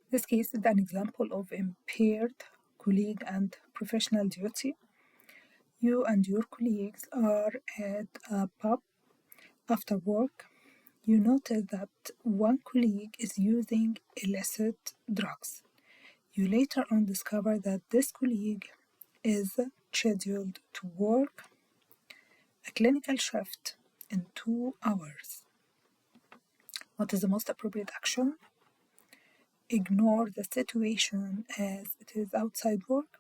This case is an example of impaired colleague and professional duty. You and your colleagues are at a pub after work. You notice that one colleague is using illicit drugs. You later on discover that this colleague is scheduled to work a clinical shift in 2 hours. What is the most appropriate action? Ignore the situation as it is outside work.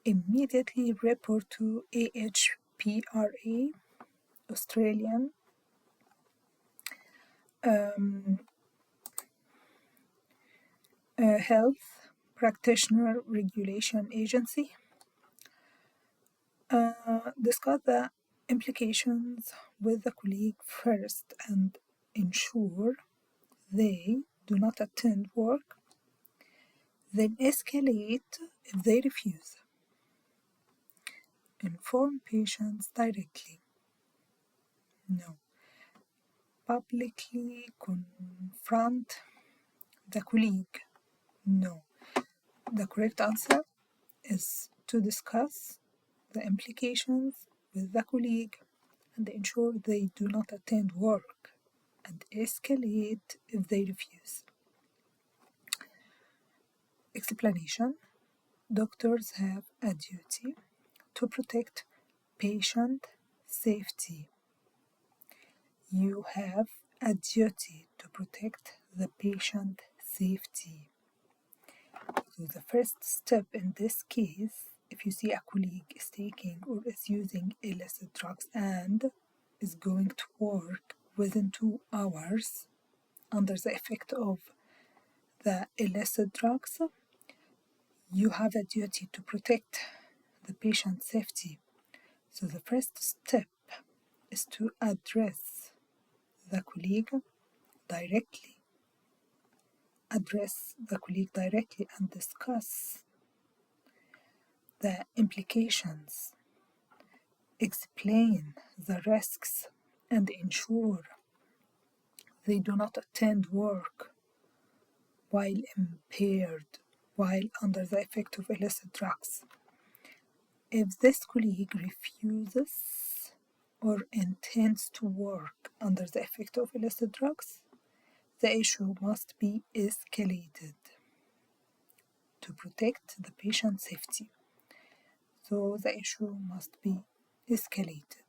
Immediately report to AHPRA, Australian Health Practitioner Regulation Agency. Discuss the implications with the colleague first and ensure they do not attend work. Then escalate if they refuse. Inform patients directly. No. Publicly confront the colleague. No. The correct answer is to discuss the implications with the colleague and ensure they do not attend work and escalate if they refuse. Explanation: doctors have a duty to protect patient safety. You have a duty to protect the patient safety. So the first step in this case, if you see a colleague is taking or is using illicit drugs and is going to work within 2 hours under the effect of the illicit drugs, you have a duty to protect the patient safety. So the first step is to address the colleague directly. Address the colleague directly and discuss the implications. Explain the risks and ensure they do not attend work while impaired, while under the effect of illicit drugs. If this colleague refuses or intends to work under the effect of illicit drugs, the issue must be escalated to protect the patient safety. So the issue must be escalated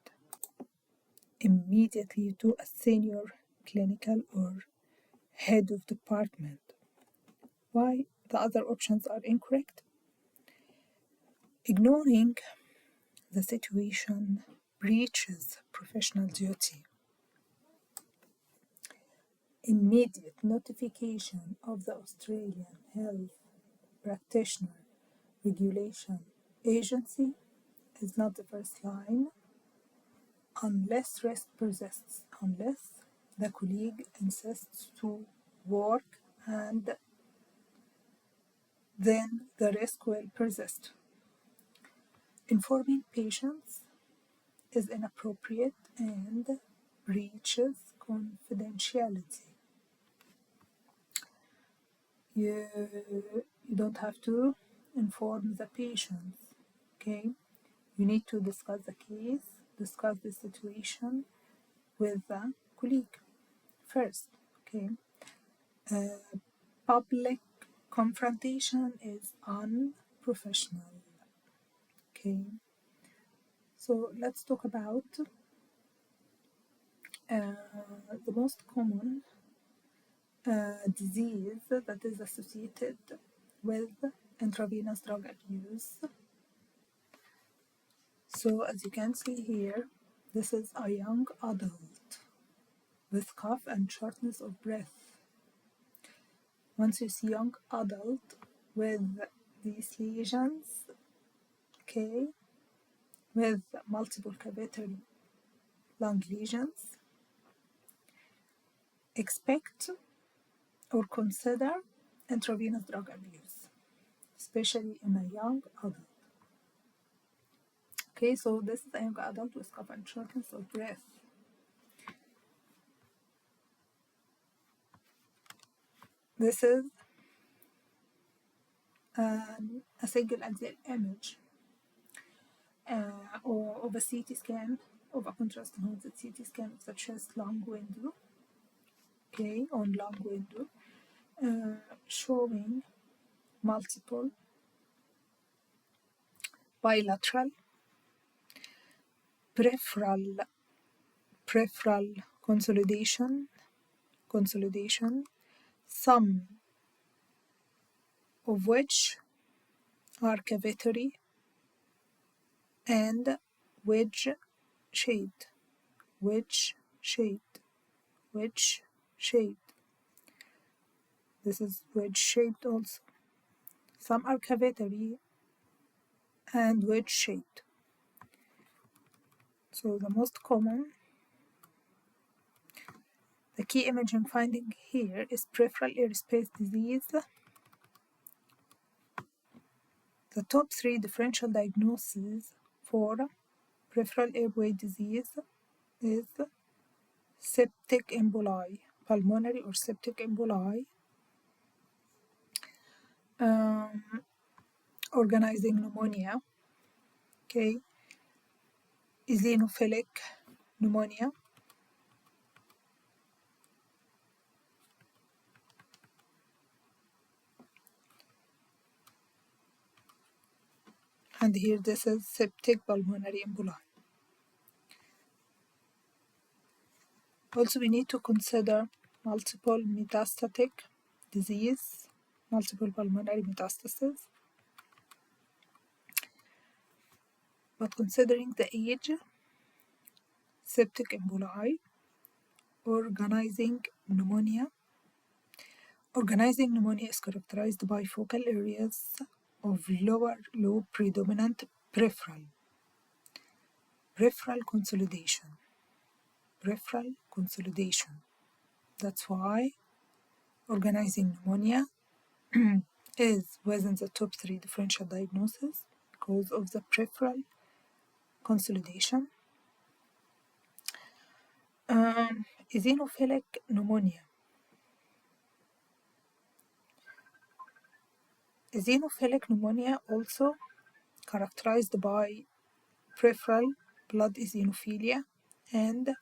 immediately to a senior clinical or head of department. Why the other options are incorrect? Ignoring the situation breaches professional duty. Immediate notification of the Australian Health Practitioner Regulation Agency is not the first line unless risk persists, unless the colleague insists to work and then the risk will persist. Informing patients is inappropriate and breaches confidentiality. You don't have to inform the patients, okay? You need to discuss the case, discuss the situation with the colleague first, okay? Public confrontation is unprofessional, okay? So let's talk about the most common disease that is associated with intravenous drug abuse. So as you can see here, this is a young adult with cough and shortness of breath. Once you see young adult with these lesions, okay, with multiple cavitary lung lesions, expect or consider intravenous drug abuse, especially in a young adult. Okay, so this is a young adult with cough and shortness of breath. This is a single axial image or of a CT scan, of a contrast enhanced CT scan of the chest long window, okay, on long window, showing multiple bilateral peripheral consolidation, some of which are cavitary and wedge shaped, wedge shaped, wedge shaped. This is wedge shaped also. Some are cavitary and wedge shaped. So the most common, the key imaging finding here is peripheral airspace disease. The top 3 differential diagnoses for peripheral airway disease is septic emboli, pulmonary or septic emboli, organizing pneumonia, okay, eosinophilic pneumonia, and here this is septic pulmonary emboli. Also, we need to consider multiple metastatic disease, multiple pulmonary metastasis. But considering the age, septic emboli, organizing pneumonia. Organizing pneumonia is characterized by focal areas of lower lobe predominant peripheral consolidation. Peripheral consolidation. That's why organizing pneumonia is within the top 3 differential diagnoses because of the peripheral consolidation. Eosinophilic pneumonia. Eosinophilic pneumonia also characterized by peripheral blood eosinophilia and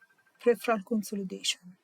peripheral consolidation.